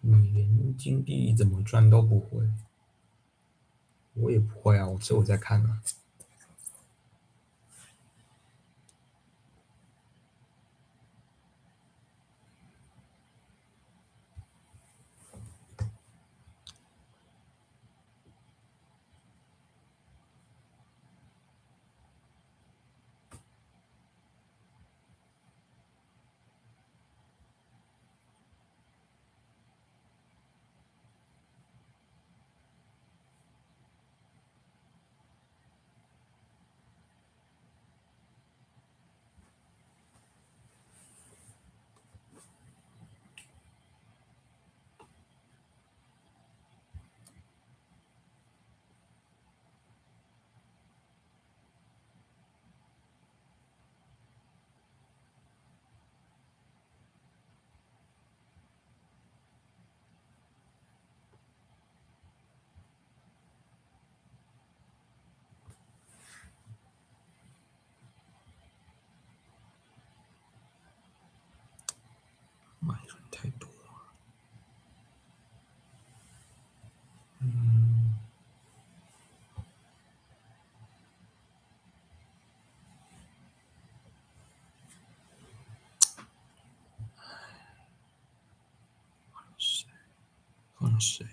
你连金币怎么赚都不会，我也不会啊，所以我在看啊。像谁？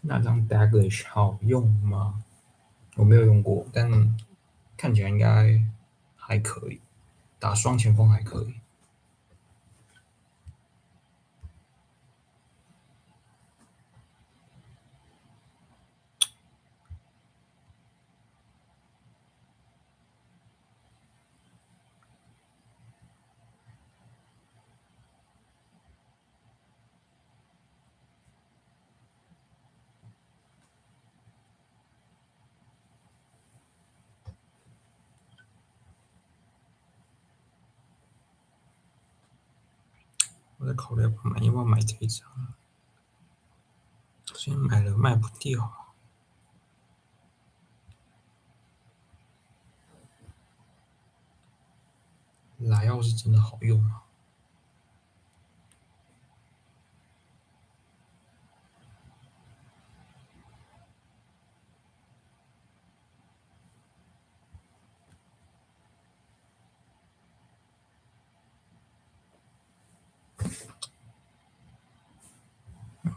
那张 Daglish 好用吗？我没有用过，但看起来应该还可以，打双前锋还可以。我在考虑要不要买这一张，现在买了卖不掉。莱奥是真的好用啊！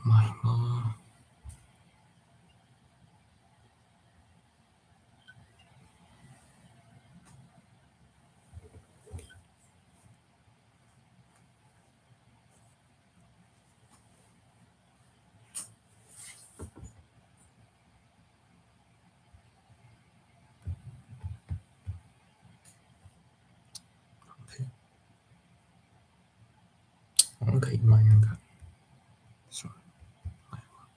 买吗？好像可以买看看。算了，买吧。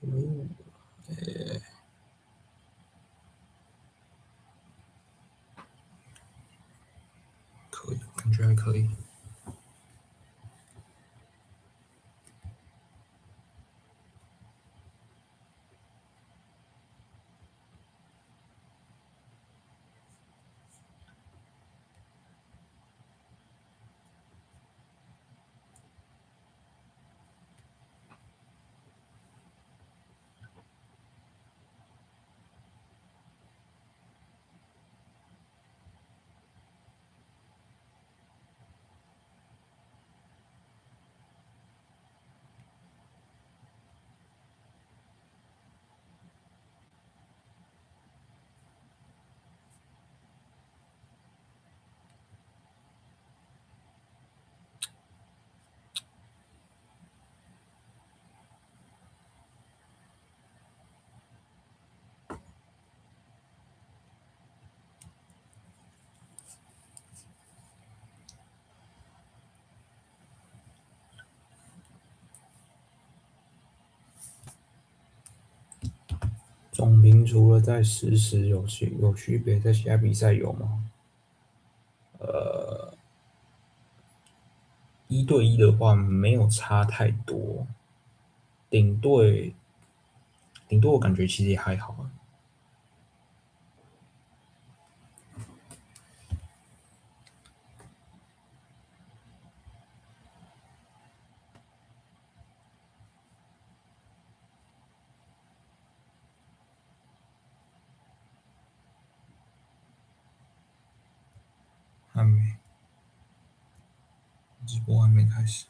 哦，可以，感觉还可以。总评除了在实时有区别，在其他比赛有吗？1对1的话没有差太多，顶对顶多我感觉其实也还好啊。还没，直播还没开始。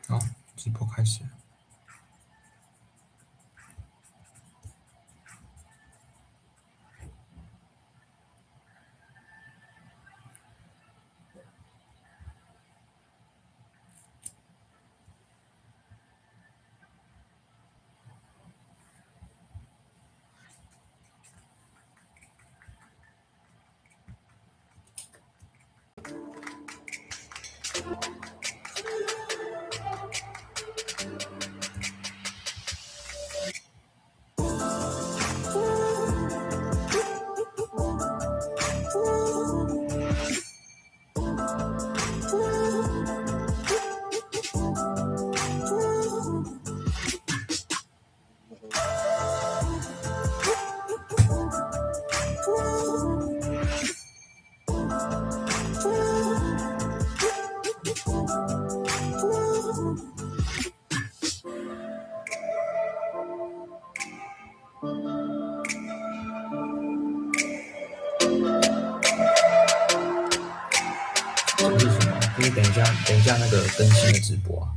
好，直播开始了。这个是什么？就是等一下那个更新的直播啊。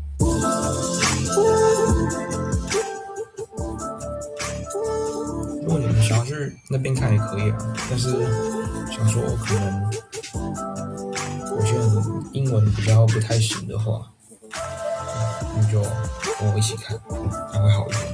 如果你们想要去那边看也可以啊，但是想说可能有些人英文比较不太行的话，你就跟我一起看，还会好一点。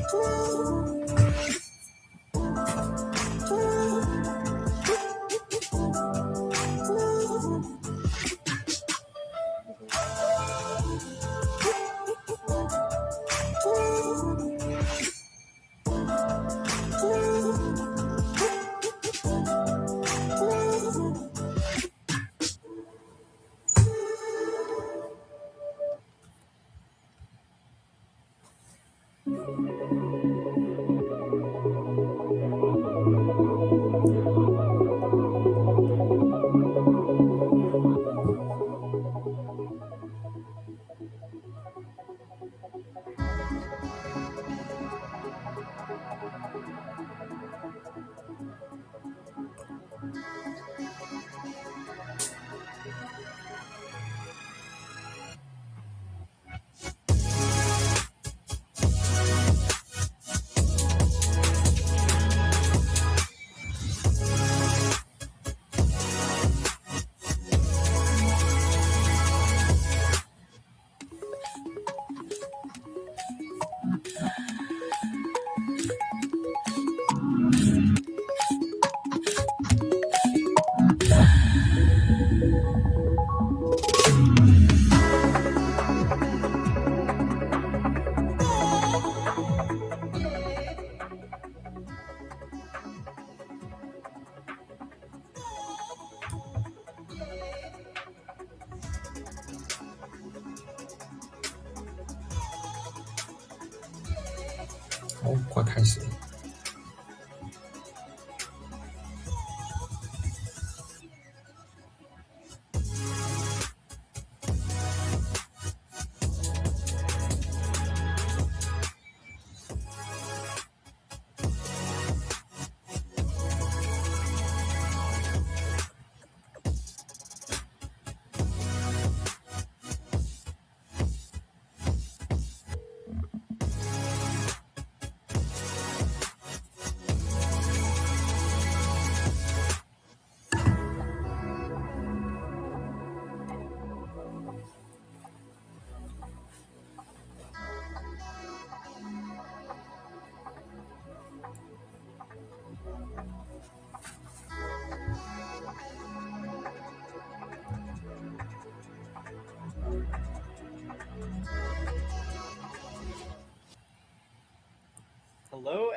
好，快开始了。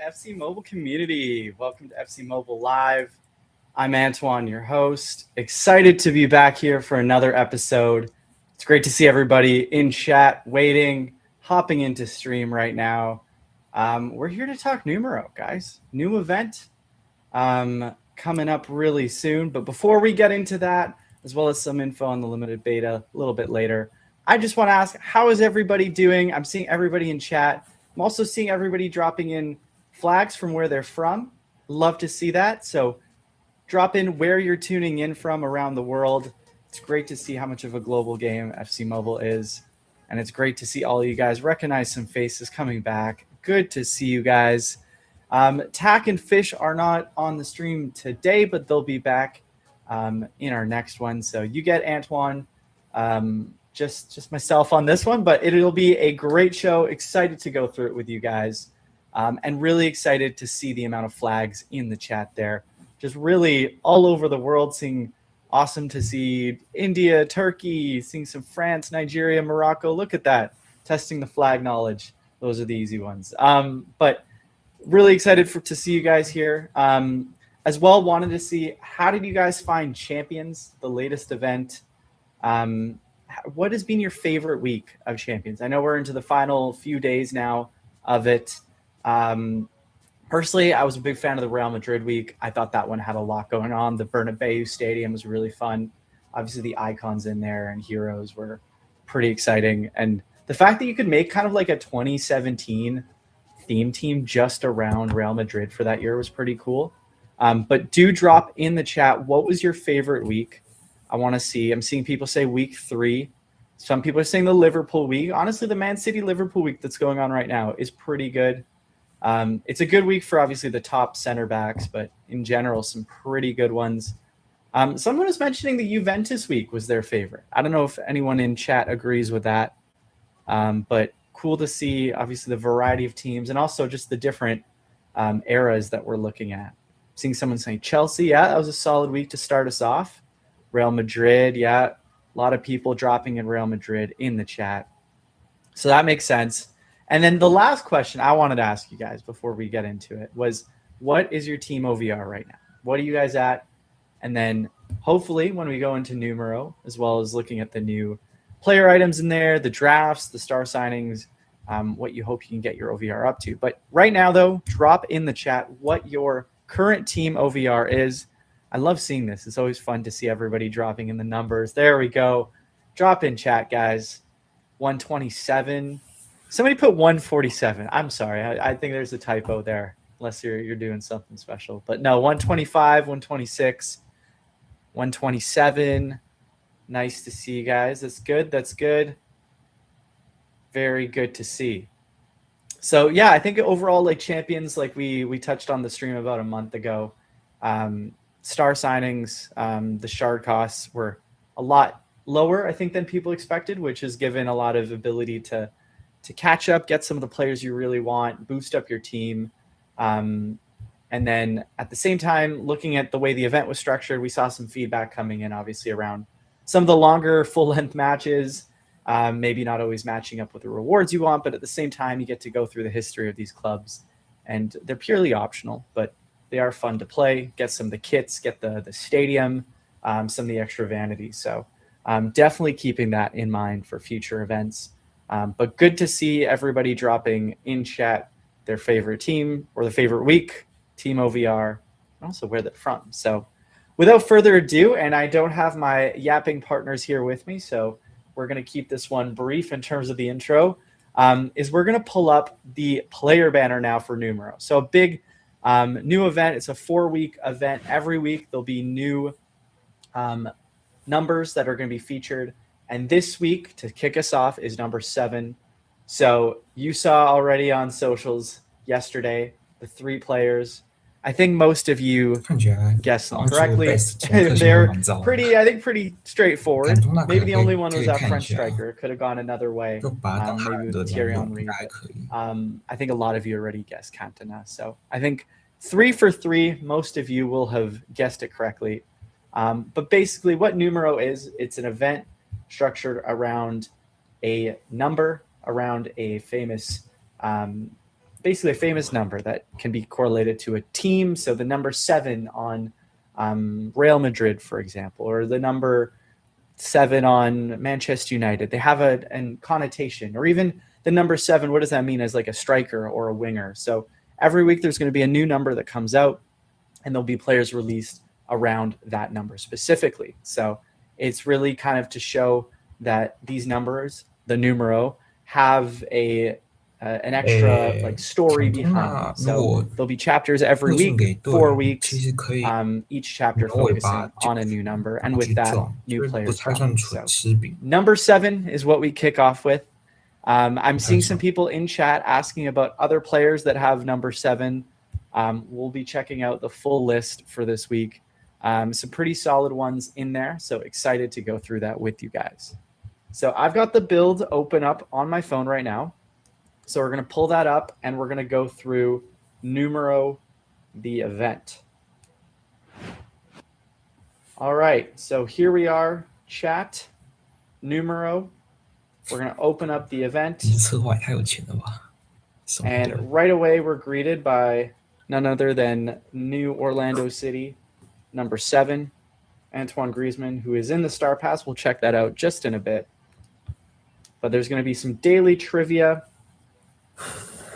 FC Mobile community. Welcome to FC Mobile Live. I'm Antoine, your host. Excited to be back here for another episode. It's great to see everybody in chat, waiting, hopping into stream right now. We're here to talk numero, guys. New event coming up really soon. But before we get into that, as well as some info on the limited beta a little bit later, I just want to ask, how is everybody doing? I'm seeing everybody in chat. I'm also seeing everybody dropping in flags from where they're from. Love to see that. So drop in where you're tuning in from around the world. It's great to see how much of a global game FC Mobile is. And it's great to see all of you guys recognize some faces coming back. Good to see you guys. Tack and Fish are not on the stream today, but they'll be back in our next one. So you get Antoine, just myself on this one, but it'll be a great show. Excited to go through it with you guys, and really excited to see the amount of flags in the chat there. Just really all over the world, seeing awesome to see India, Turkey, seeing some France, Nigeria, Morocco. Look at that, testing the flag knowledge. Those are the easy ones. But really excited to see you guys here. As well, wanted to see, how did you guys find Champions, the latest event? What has been your favorite week of Champions? I know we're into the final few days now of it. Personally, I was a big fan of the Real Madrid week. I thought that one had a lot going on. The Bernabeu Stadium was really fun. Obviously, the icons in there and heroes were pretty exciting. And the fact that you could make kind of like a 2017 theme team just around Real Madrid for that year was pretty cool. But do drop in the chat, what was your favorite week? I want to see. I'm seeing people say week 3. Some people are saying the Liverpool week. Honestly, the Man City Liverpool week that's going on right now is pretty good. It's a good week for obviously the top center backs, but in general, some pretty good ones. Someone was mentioning the Juventus week was their favorite. I don't know if anyone in chat agrees with that, but cool to see obviously the variety of teams and also just the different eras that we're looking at. Seeing someone saying Chelsea, yeah, that was a solid week to start us off. Real Madrid, yeah, a lot of people dropping in Real Madrid in the chat. So that makes sense. And then the last question I wanted to ask you guys before we get into it was, what is your team OVR right now? What are you guys at? And then hopefully when we go into numero, as well as looking at the new player items in there, the drafts, the star signings, what you hope you can get your OVR up to. But right now, though, drop in the chat what your current team OVR is. I love seeing this. It's always fun to see everybody dropping in the numbers. There we go. Drop in chat, guys. 127. Somebody put 147. I'm sorry. I think there's a typo there, unless you're doing something special. But no, 125, 126, 127. Nice to see you guys. That's good. That's good. Very good to see. So, yeah, I think overall, like Champions, like we touched on the stream about a month ago, star signings, the shard costs were a lot lower, I think, than people expected, which has given a lot of ability to catch up, get some of the players you really want, boost up your team. And then at the same time, looking at the way the event was structured, we saw some feedback coming in, obviously, around some of the longer full-length matches, maybe not always matching up with the rewards you want, but at the same time, you get to go through the history of these clubs. And they're purely optional, but they are fun to play, get some of the kits, get the stadium, some of the extra vanities. So definitely keeping that in mind for future events. But good to see everybody dropping in chat their favorite team or the favorite week, team OVR, and also where they're from. So without further ado, and I don't have my yapping partners here with me, so we're going to keep this one brief in terms of the intro, is we're going to pull up the player banner now for numero. So a big new event. It's a 4-week event. Every week there'll be new numbers that are going to be featured. And this week, to kick us off, is number 7. So you saw already on socials yesterday the 3 players. I think most of you guessed them correctly. They're pretty straightforward. Maybe the only one was that French striker. It could have gone another way. Maybe with Thierry Henry. I think a lot of you already guessed Cantona. So I think 3 for 3, most of you will have guessed it correctly. But basically what numero is, it's an event structured around a number, around a famous basically a famous number that can be correlated to a team. So the number 7 on Real Madrid, for example, or the number 7 on Manchester United, they have a connotation. Or even the number 7, what does that mean as like a striker or a winger? So every week there's going to be a new number that comes out, and there'll be players released around that number specifically. So it's really kind of to show that these numbers, the numero, have an extra like story behind them. So there'll be chapters every week, 4 weeks, each chapter focusing on a new number, and with that, new players coming. So number 7 is what we kick off with. I'm seeing some people in chat asking about other players that have number 7. We'll be checking out the full list for this week. Some pretty solid ones in there, so excited to go through that with you guys. So I've got the build open up on my phone right now. So we're going to pull that up, and we're going to go through Numero, the event. All right, so here we are, chat, Numero. We're going to open up the event. And right away, we're greeted by none other than New Orlando City, number 7, Antoine Griezmann, who is in the Star Pass. We'll check that out just in a bit. But there's going to be some daily trivia.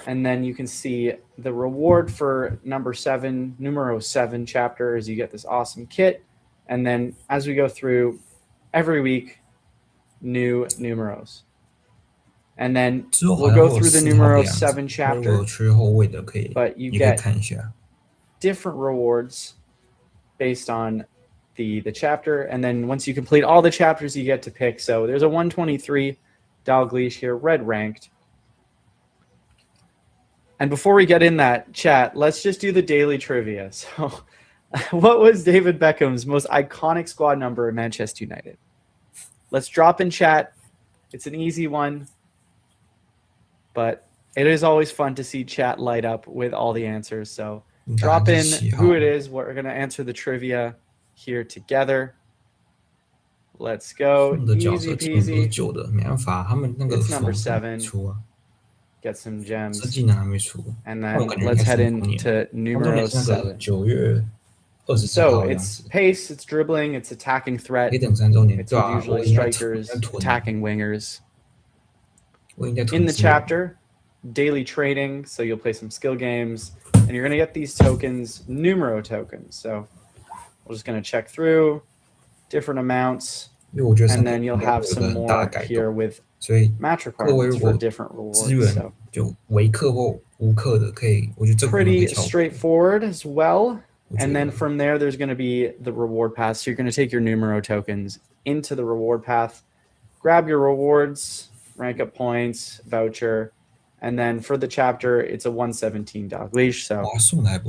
And then you can see the reward for number 7, Numero 7 chapter is you get this awesome kit. And then as we go through every week, new numeros. And then we'll go through the Numero 7 chapter, but you get different rewards based on the chapter. And then once you complete all the chapters, you get to pick. So there's a 123 Dalglish here, red ranked. And before we get in that chat, let's just do the daily trivia. So what was David Beckham's most iconic squad number at Manchester United? Let's drop in chat. It's an easy one, but it is always fun to see chat light up with all the answers. So drop in who it is. We're going to answer the trivia here together. Let's go. Easy peasy. It's number 7. Get some gems. And then let's head into Numero 7. So it's pace, it's dribbling, it's attacking threat. It's usually strikers, attacking wingers. In the chapter, daily trading. So you'll play some skill games, and you're going to get these tokens, Numero tokens. So we're just going to check through different amounts, and then you'll have some more here with match requirements for different rewards. So pretty straightforward as well. And then from there, there's going to be the reward path. So you're going to take your Numero tokens into the reward path, grab your rewards, rank up points, voucher, and then for the chapter, it's a 117 Dalglish. So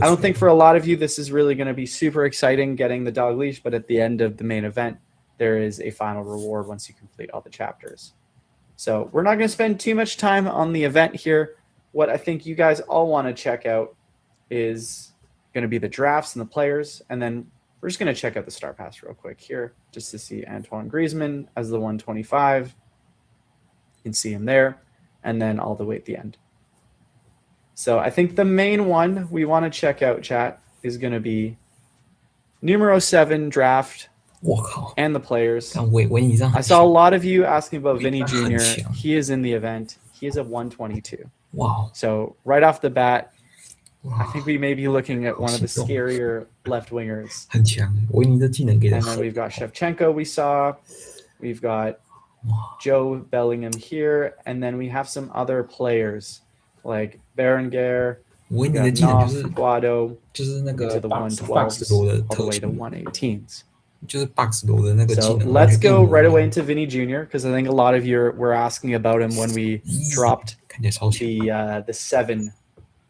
I don't think for a lot of you this is really going to be super exciting getting the Dalglish, but at the end of the main event, there is a final reward once you complete all the chapters. So we're not going to spend too much time on the event here. What I think you guys all want to check out is going to be the drafts and the players. And then we're just going to check out the Star Pass real quick here just to see Antoine Griezmann as the 125. You can see him there. And then all the way at the end. So I think the main one we want to check out, chat, is going to be Numero 7 draft and the players. I saw a lot of you asking about Vinny Jr. He is in the event. He is a 122. Wow. So right off the bat, I think we may be looking at one of the scarier left wingers. And then we've got Shevchenko we saw. We've got Joe Bellingham here. And then we have some other players like Berenguer, Guado, into the 112s, all the way to 118s. So let's go right away into Vinny Jr. because I think a lot of you were asking about him when we dropped the 7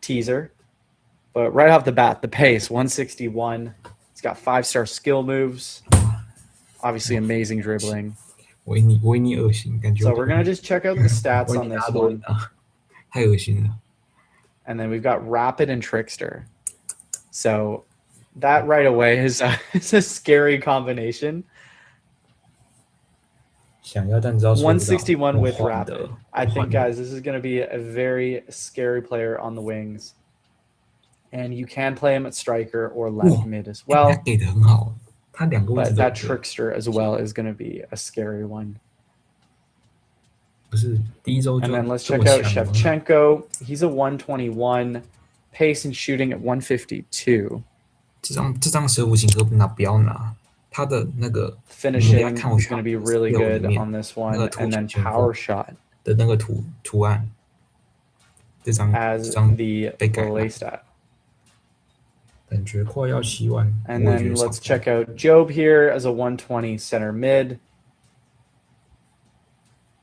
teaser. But right off the bat, the pace, 161. He's got 5-star skill moves. Obviously, amazing dribbling. So we're going to just check out the stats on this one. And then we've got Rapid and Trickster. So that right away is a scary combination. 想要但知道做不到。 161 with 我换的 rapid. I 我换 think, 的 guys, this is going to be a very scary player on the wings. And you can play him at striker or left mid as 他 well. 给的很好，他两个位置 But 都 that 对 trickster as well is going to be a scary one. 不是第一周 And 就 then let's 这 check 么 out 强吗？ Shevchenko. He's a 121. Pace and shooting at 152. 这张蛇五行哥不要拿，他的那个 Finishing 你看我 is going to be really good 里面 on this 那 one. 个投 And 球 then 前 power 锋 shot 的那个图案，这张 as 这张 the 被改了， play stat. 感觉快要7万。 And 我也觉 then 得差 let's 不多 check out Job here as a 120 center mid.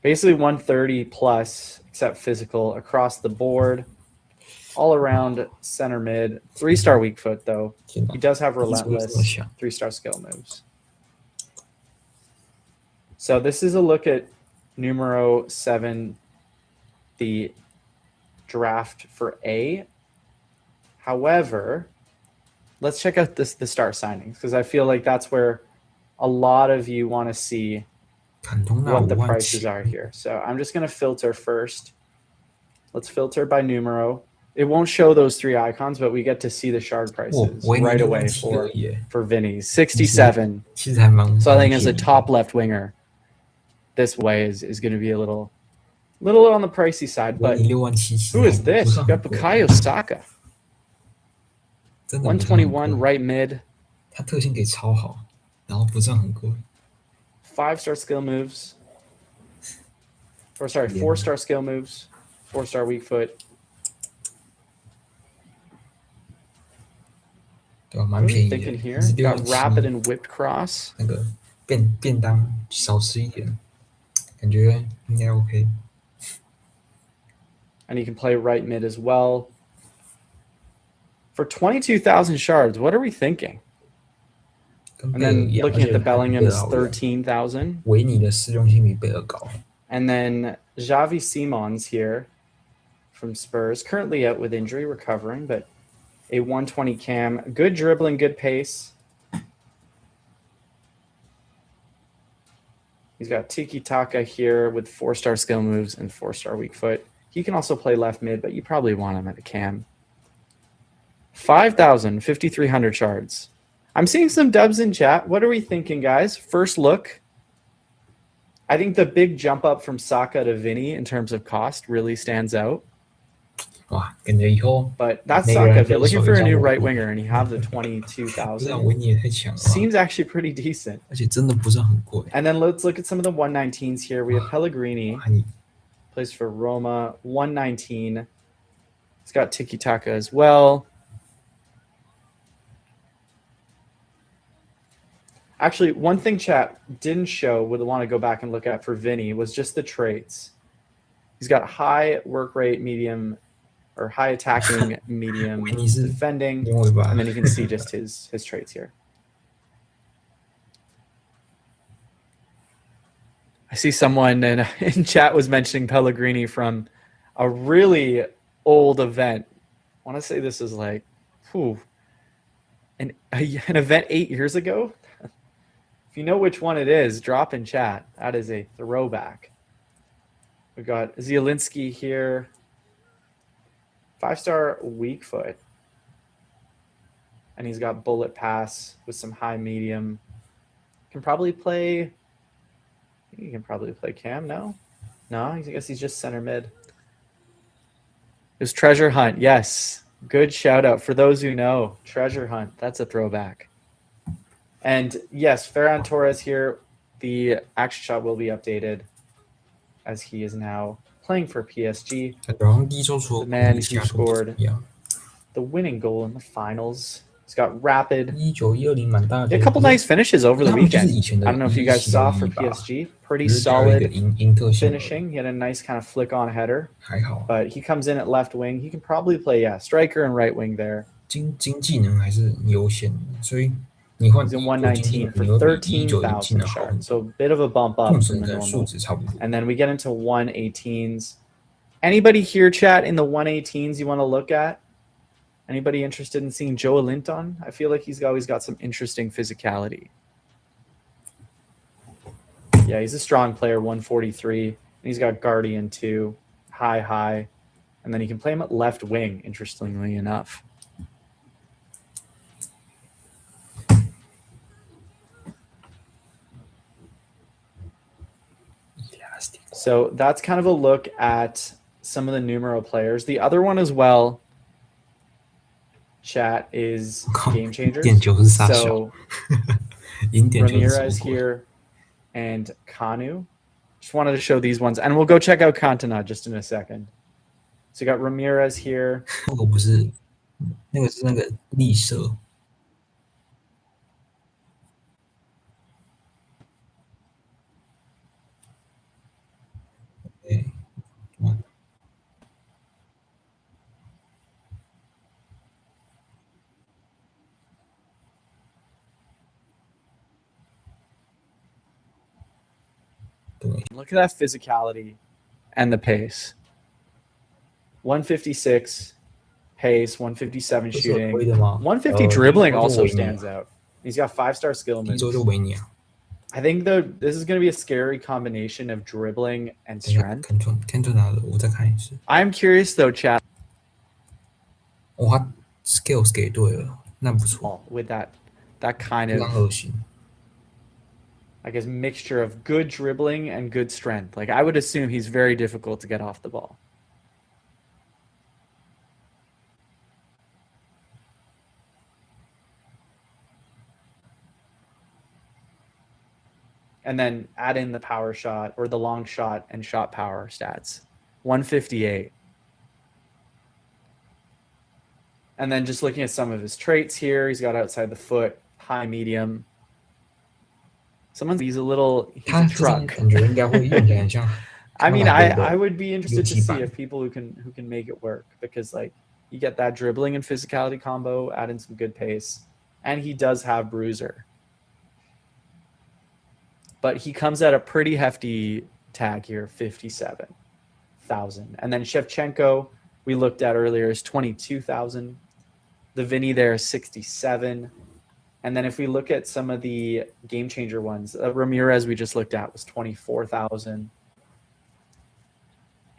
Basically 130 plus, except physical, across the board. All around center mid. 3-star weak foot, though. 天哪 He does have 第一周就这么 relentless 强 3-star skill moves. So this is a look at numero 7, the draft for A. However, let's check out the star signings, because I feel like that's where a lot of you want to see 坎通纳 what the 5万 prices 起 are here. So I'm just going to filter first. Let's filter by numero. It won't show those 3 icons, but we get to see the shard prices 维尼 right 6 away 万7而已耶， for Vinny. 67. 其实还蛮 So I think as a 蛮便宜的 top left winger, this way is going to be a little on the pricey side. 维 But 尼6万7 who is 不 this? 算 We've 很 got 贵 Bukayo Saka. 真的不算很贵 121 right mid. 他特性给超好，然后不算很贵。 5-star skill moves. Or sorry, 4-star skill moves. 4-star weak foot. 对吧？ What 蛮 are 便 we 宜的， thinking here? 可是6 Got 万 rapid 7 and whipped cross. 那个便当少吃一点，感觉应该 OK。 And you can play right mid as well. For 22,000 shards, what are we thinking? 跟 And 贝尔 then 一样， looking at the 而且还跟 Bellingham 贝 is 尔一样 13,000. 维尼的适用性比贝尔高。 And then Xavi Simons here from Spurs, currently out with injury, recovering, but a 120 cam. Good dribbling, good pace. He's got tiki-taka here with 4-star skill moves and 4-star weak foot. He can also play left mid, but you probably want him at a cam. 5,000, 5,300 shards. I'm seeing some dubs in chat. What are we thinking, guys? First look. I think the big jump up from Saka to Vinny in terms of cost really stands out. 哇，感觉以后 But that's 每个人 Saka. If you're 人 looking 手 for 一 a 张 new 维 right 尼 winger and you have the 这样 22,000, 维尼也太强了吧， seems actually pretty decent. 而且真的不是很贵。 And then let's look at some of the 119s here. We have Pellegrini, 哇你 plays for Roma, 119. He's got tiki-taka as well. Actually, one thing chat didn't show, would want to go back and look at for Vinny, was just the traits. He's got high work rate, medium, or high attacking, medium, 维尼是 defending, 因为吧 and then you can see just his traits here. I see someone in chat was mentioning Pellegrini from a really old event. I want to say this is like, an event 8 years ago. If you know which one it is, drop in chat. That is a throwback. We've got Zielinski here. 5-star weak foot. And he's got bullet pass with some high medium. Can probably play. He can probably play cam, no? No, I guess he's just center mid. There's Treasure Hunt. Yes. Good shout out. For those who know, Treasure Hunt. That's a throwback. And yes, Ferran Torres here. The action shot will be updated as he is now playing for PSG. 感觉好像第一周除了 The man 维尼 who 其他都不 scored 一样。 the winning goal in the finals. He's got rapid. 19-10蛮大的， A couple nice finishes over the 他们就是 weekend. 以前的 I don't know if you guys 一系的 saw for 一吧 PSG. Pretty 只是加了一个 solid 银特性而已 finishing. He had a nice kind of flick on header. 还好， But he comes in at left wing. He can probably play, striker and right wing there. 经技能还是优先的，所以你换 He's in 19技 119 for 能，你会比19的技 13,000 能好很 shards. 多， So a bit of a bump up 纵 from 深 the 的数 normal. 值差不多。 And then we get into 118s. Anybody here, chat, in the 118s you want to look at? Anybody interested in seeing Joe Linton? I feel like he's always got some interesting physicality. Yeah, he's a strong player, 143. And he's got Guardian too, high. And then you can play him at left wing, interestingly enough. So that's kind of a look at some of the numero players. The other one as well, chat, is game changers. So Ramirez here and Kanu. Just wanted to show these ones. And we'll go check out Cantona just in a second. So you got Ramirez here. 那个不是，那个是那个立射。对，对。 Look at that physicality and the pace. 156 pace, 157 shooting. 150 dribbling also stands out. He's got 5-star skill moves. I think though this is going to be a scary combination of dribbling and strength. I'm curious though, chat. 哦，他 skills 给对了，那不错。 With that kind of, I guess, mixture of good dribbling and good strength. Like, I would assume he's very difficult to get off the ball. And then add in the power shot or the long shot and shot power stats. 158. And then just looking at some of his traits here, he's got outside the foot, high, medium. He's a truck. I mean, I would be interested to see if people who can make it work, because like you get that dribbling and physicality combo, add in some good pace, and he does have bruiser. But he comes at a pretty hefty tag here, 57,000. And then Shevchenko, we looked at earlier, is 22,000. The Vinny there is 67. And then if we look at some of the game changer ones, Ramirez we just looked at was 24,000.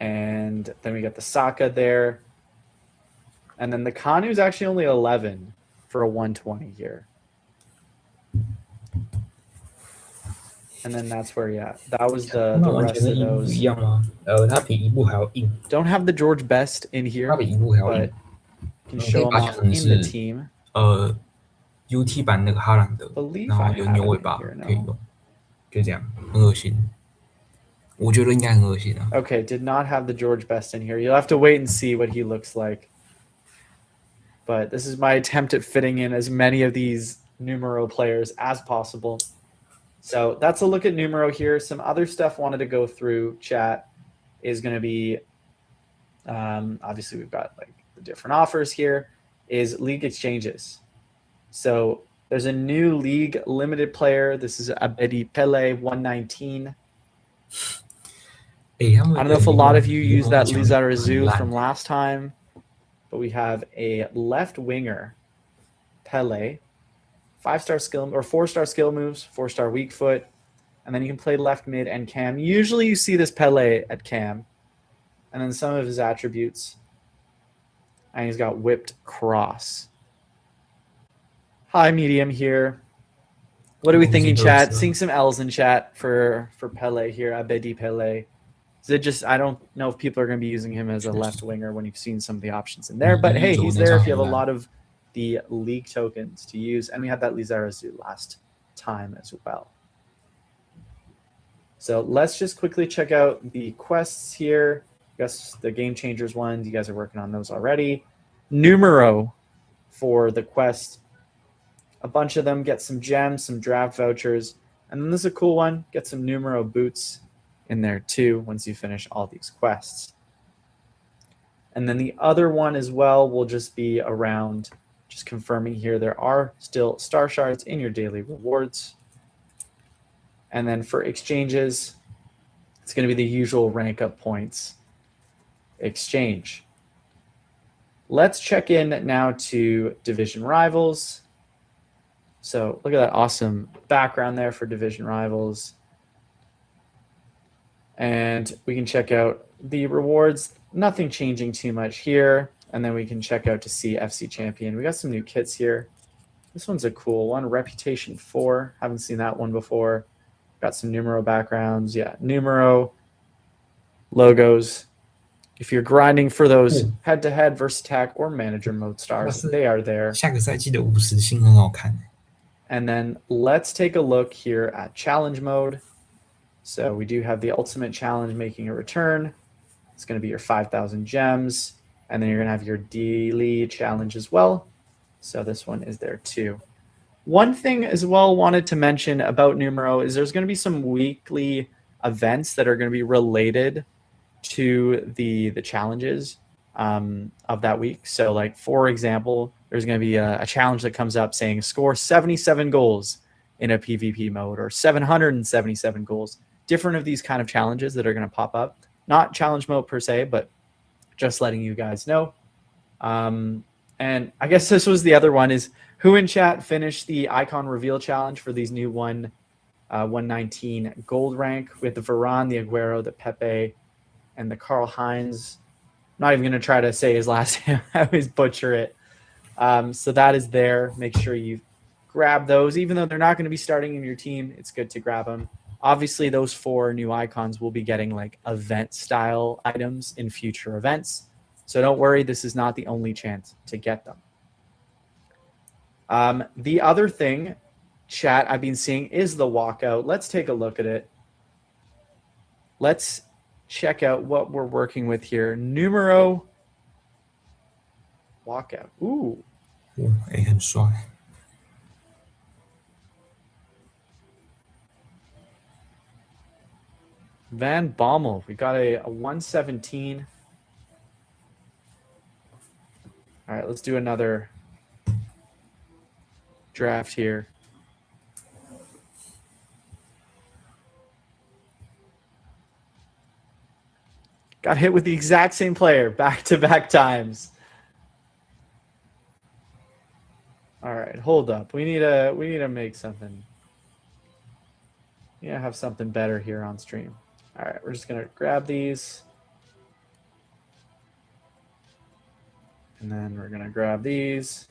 And then we got the Saka there. And then the Kanu is actually only 11 for a 120 here. And then that's where, yeah, that was the rest of those. Don't have the George Best in here, but can show him off in the team. UT 版那个哈兰德，然后有牛尾巴可以用，就这样，很恶心。我觉得应该很恶心啊。Okay, did not have the George Best in here. You'll have to wait and see what he looks like. But this is my attempt at fitting in as many of these numero players as possible. So that's a look at numero here. Some other stuff wanted to go through, chat, is going to be, obviously we've got like the different offers here, is league exchanges. So there's a new league limited player. This is Abedi Pele 119. I don't know if a lot of you use that Lizarazu from last time, but we have a left winger, Pele, 5-star skill or 4-star skill moves, 4-star weak foot, and then you can play left mid and cam. Usually you see this Pele at cam, and then some of his attributes, and he's got whipped cross. High medium here. What are we thinking, chat? Seeing some L's in chat for Pele here, Abedi Pele. Is it just, I don't know if people are going to be using him as a left winger when you've seen some of the options in there, but hey, he's there if you have a lot of the league tokens to use, and we had that Lizarazu last time as well. So let's just quickly check out the quests here. I guess the game changers ones, you guys are working on those already. Numero for the quest. A bunch of them get some gems, some draft vouchers, and then this is a cool one. Get some numero boots in there too once you finish all these quests. And then the other one as well will just be around just confirming here there are still star shards in your daily rewards. And then for exchanges, it's going to be the usual rank up points exchange. Let's check in now to division rivals. So look at that awesome background there for division rivals. And we can check out the rewards. Nothing changing too much here. And then we can check out to see FC Champion. We got some new kits here. This one's a cool one. Reputation 4. Haven't seen that one before. Got some numero backgrounds. Yeah, numero logos. If you're grinding for those head-to-head versus attack or manager mode stars, they are there. 下个赛季的50星很好看。 And then let's take a look here at challenge mode. So we do have the ultimate challenge making a return. It's going to be your 5,000 gems. And then you're going to have your daily challenge as well. So this one is there too. One thing as well wanted to mention about Numero is there's going to be some weekly events that are going to be related to the challenges of that week. So like, for example, there's going to be a challenge that comes up saying score 77 goals in a PvP mode or 777 goals. Different of these kind of challenges that are going to pop up. Not challenge mode per se, but just letting you guys know. And I guess this was the other one is who in chat finished the icon reveal challenge for these new 119 gold rank with the Varane, the Aguero, the Pepe, and the Karl Heinz. I'm not even going to try to say his last name. I always butcher it. So that is there. Make sure you grab those. Even though they're not going to be starting in your team, it's good to grab them. Obviously, those 4 new icons will be getting like event-style items in future events. So don't worry, this is not the only chance to get them. The other thing, chat, I've been seeing is the walkout. Let's take a look at it. Let's check out what we're working with here. Numero walkout. Ooh. 很帅。 Van Bommel. We got a 117. All right, let's do another draft here. Got hit with the exact same player back-to-back times. All right, hold up. We need to make something. Yeah, have something better here on stream. All right, we're just gonna grab these. And then we're gonna grab these.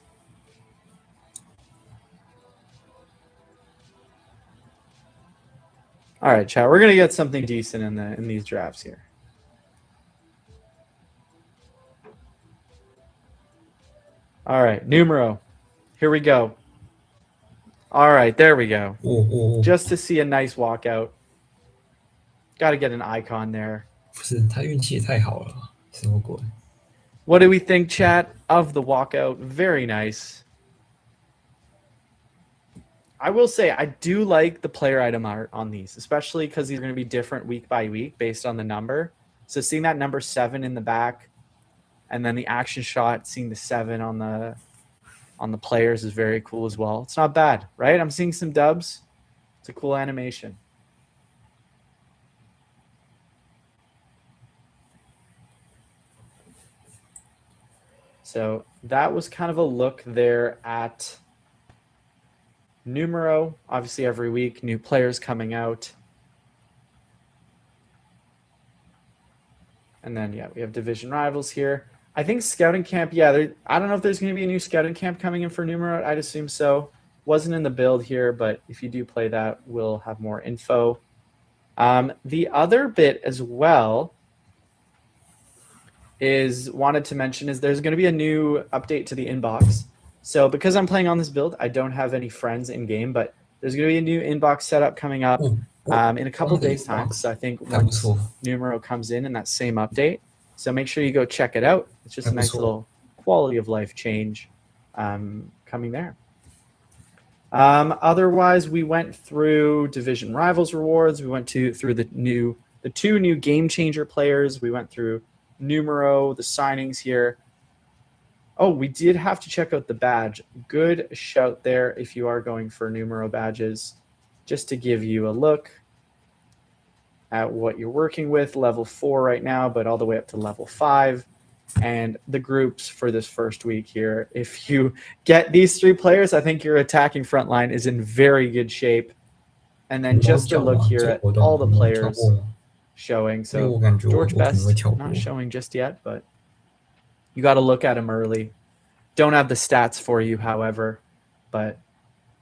All right, chat. We're gonna get something decent in these drafts here. All right, numero. Here we go. All right, there we go. Just to see a nice walkout. Got to get an icon there. 不是，他运气也太好了，什么鬼？ What do we think, chat, of the walkout? Very nice. I will say I do like the player item art on these, especially because these are going to be different week by week based on the number. So seeing that number 7 in the back, and then the action shot, seeing the 7 on the players is very cool as well. It's not bad, right? I'm seeing some dubs. It's a cool animation. So that was kind of a look there at Numero. Obviously, every week, new players coming out. And then, yeah, we have division rivals here. I think scouting camp, yeah, I don't know if there's going to be a new scouting camp coming in for Numero. I'd assume so. Wasn't in the build here, but if you do play that, we'll have more info. The other bit as well is wanted to mention is there's going to be a new update to the inbox. So because I'm playing on this build, I don't have any friends in game, but there's going to be a new inbox setup coming up in a couple days time. So I think once Numero comes in that same update. So make sure you go check it out. It's just a nice little quality of life change coming there. Otherwise, we went through division rivals rewards. We went through the 2 new game changer players. We went through Numero, the signings here. Oh, we did have to check out the badge. Good shout there if you are going for Numero badges. Just to give you a look at what you're working with. Level 4 right now, but all the way up to level 5. And the groups for this first week here. If you get these 3 players, I think your attacking front line is in very good shape. And then just to look here at all the players showing. 所以 So 我感觉我 George 可能会 Best 跳过。 not showing just yet, but you got to look at him early. Don't have the stats for you, however, but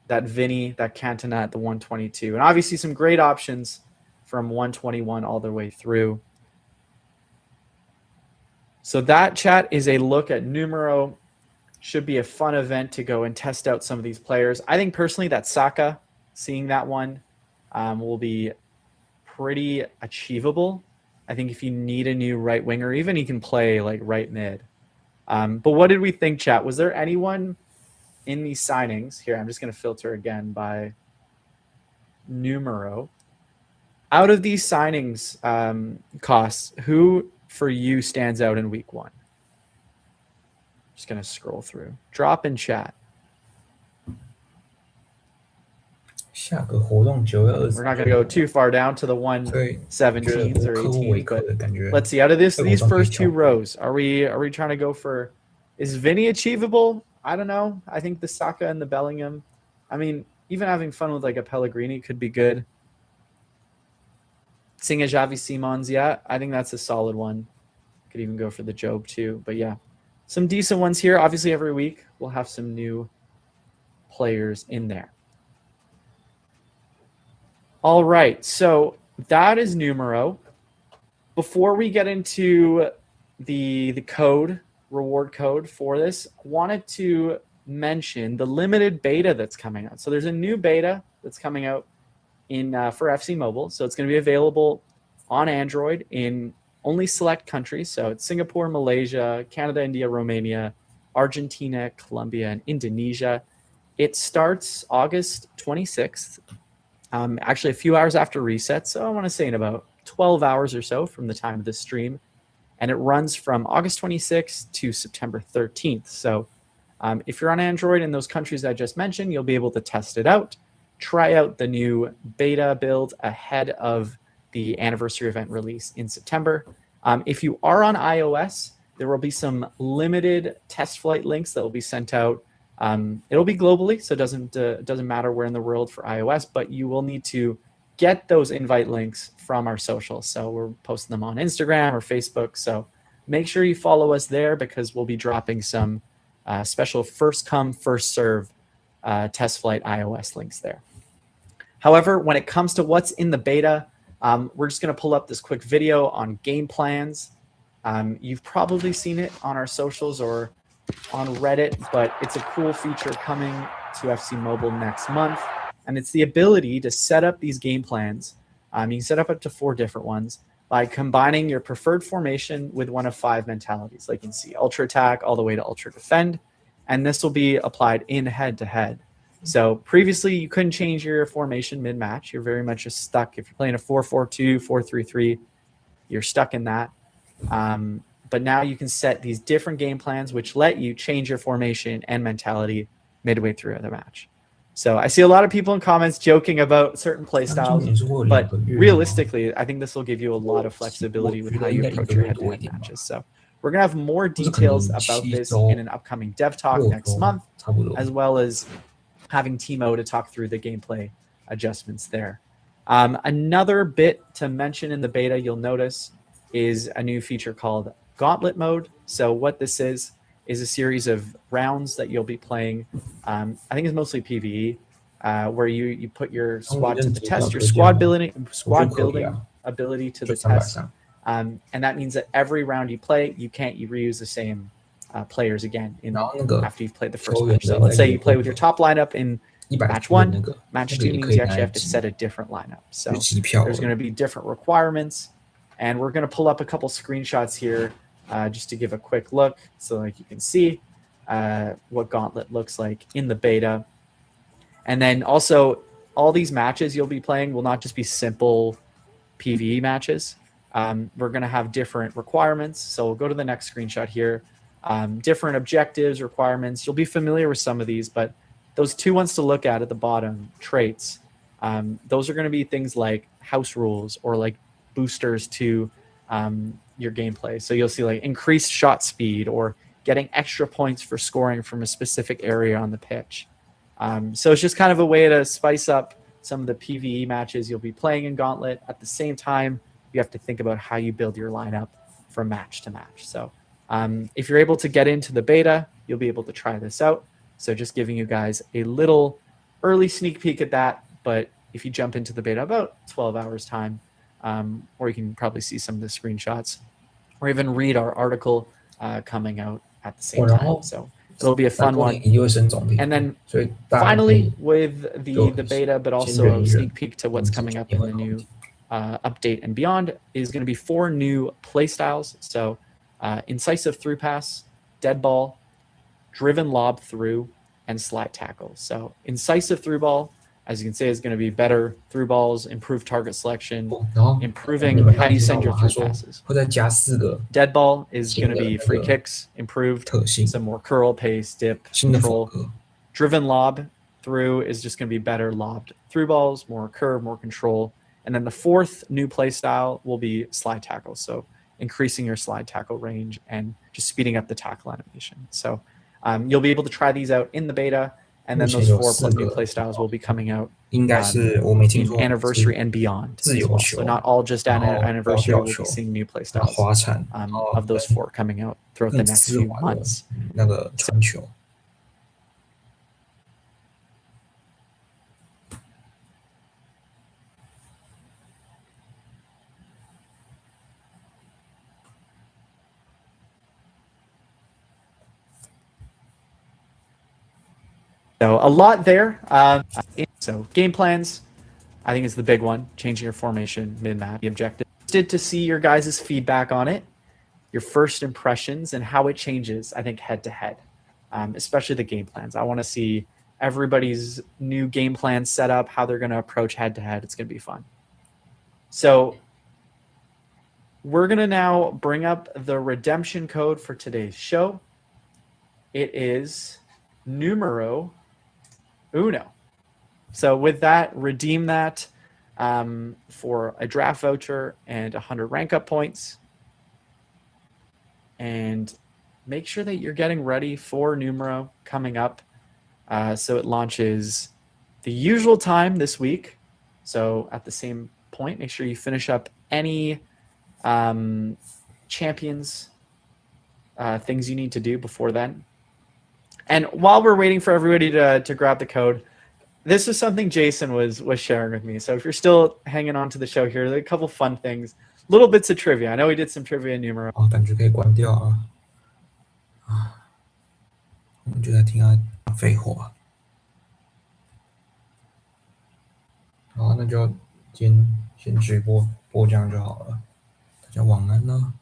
that Vinny, that Cantona at the 122, and obviously some great options from 121 all the way through. So that, chat, is a look at Numero. Should be a fun event to go and test out some of these players. I think personally that Saka, seeing that one, will be pretty achievable. I think if you need a new right winger, even he can play like right mid. But what did we think, chat? Was there anyone in these signings here? I'm just going to filter again by Numero. Out of these signings costs, who for you stands out in week 1? Just going to scroll through. Drop in chat. 下个活动9月20。 We're not going to go too far down to the 117s or 18s, but let's see. Out of these first 2 rows, are we trying to go for? Is Vinny achievable? I don't know. I think the Saka and the Bellingham. I mean, even having fun with like a Pellegrini could be good. Seeing a Xavi Simons, yeah, I think that's a solid one. Could even go for the Job too, but yeah, some decent ones here. Obviously, every week we'll have some new players in there. All right, so that is Numero. Before we get into the code, reward code for this, I wanted to mention the limited beta that's coming out. So there's a new beta that's coming out in for FC Mobile. So it's going to be available on Android in only select countries. So it's Singapore, Malaysia, Canada, India, Romania, Argentina, Colombia, and Indonesia. It starts August 26th. Actually, a few hours after reset, so I want to say in about 12 hours or so from the time of this stream. And it runs from August 26th to September 13th. So if you're on Android in those countries I just mentioned, you'll be able to test it out, try out the new beta build ahead of the anniversary event release in September. If you are on iOS, there will be some limited test flight links that will be sent out. It'll be globally, so it doesn't matter where in the world for iOS, but you will need to get those invite links from our socials. So we're posting them on Instagram or Facebook. So make sure you follow us there because we'll be dropping some special first come, first serve test flight iOS links there. However, when it comes to what's in the beta, we're just going to pull up this quick video on game plans. You've probably seen it on our socials or on Reddit, but it's a cool feature coming to FC Mobile next month. And it's the ability to set up these game plans. You can set up to 4 different ones by combining your preferred formation with one of 5 mentalities. Like you can see Ultra Attack all the way to Ultra Defend. And this will be applied in head-to-head. So previously, you couldn't change your formation mid-match. You're very much just stuck. If you're playing a 4-4-2, 4-3-3, you're stuck in that. But now you can set these different game plans, which let you change your formation and mentality midway through the match. So I see a lot of people in comments joking about certain play styles, but realistically, I think this will give you a lot of flexibility with how you approach your head-to-head matches. So we're going to have more details about this in an upcoming Dev Talk next month, as well as having Timo to talk through the gameplay adjustments there. Another bit to mention in the beta you'll notice is a new feature called Gauntlet Mode. So what this is a series of rounds that you'll be playing. I think it's mostly PvE, where you put your squad to the test, your squad building ability to the test. And that means that every round you play, you can't reuse the same players again after you've played the first match. So let's say you play with your top lineup in match 1. Match 2 means you actually have to set a different lineup. So there's going to be different requirements. And we're going to pull up a couple screenshots here just to give a quick look so like you can see what Gauntlet looks like in the beta. And then also all these matches you'll be playing will not just be simple PvE matches. We're going to have different requirements. So we'll go to the next screenshot here. Different objectives, requirements. You'll be familiar with some of these, but those 2 ones to look at the bottom, traits, those are going to be things like house rules or like boosters to your gameplay. So you'll see like increased shot speed or getting extra points for scoring from a specific area on the pitch. So it's just kind of a way to spice up some of the PvE matches you'll be playing in Gauntlet. At the same time, you have to think about how you build your lineup from match to match. So if you're able to get into the beta, you'll be able to try this out. So just giving you guys a little early sneak peek at that. But if you jump into the beta about 12 hours time, or you can probably see some of the screenshots, or even read our article coming out at the same time. So it'll be a fun one. And then finally, with the beta, but also a sneak peek to what's coming up in the new update and beyond, is going to be 4 new play styles. So incisive through pass, dead ball, driven lob through, and slide tackle. So incisive through ball, as you can see, is going to be better through balls, improved target selection, improving how you send your through passes. Dead ball is going to be free kicks, improved, some more curl, pace, dip, control. Driven lob through is just going to be better lobbed through balls, more curve, more control. And then the 4th new play style will be slide tackle. So increasing your slide tackle range and just speeding up the tackle animation. So you'll be able to try these out in the beta, and then those 4+ new playstyles will be coming out in anniversary and beyond as well. So not all just at anniversary, we'll be seeing new playstyles of those 4 coming out throughout the next few months. So a lot there. So game plans, I think is the big one. Changing your formation mid-match. The objective. To see your guys' feedback on it, your first impressions, and how it changes, I think, head-to-head, especially the game plans. I want to see everybody's new game plan set up, how they're going to approach head-to-head. It's going to be fun. So we're going to now bring up the redemption code for today's show. It is numero uno. So with that, redeem that for a draft voucher and 100 rank up points. And make sure that you're getting ready for numero coming up. So it launches the usual time this week. So at the same point, make sure you finish up any champions things you need to do before then. And while we're waiting for everybody to grab the code, this is something Jason was sharing with me. So if you're still hanging on to the show here, there are a couple fun things, little bits of trivia. I know we did some trivia numero. 感觉可以关掉啊！我们就在听他废话。好，那就今天先直播这样就好了。大家晚安啦。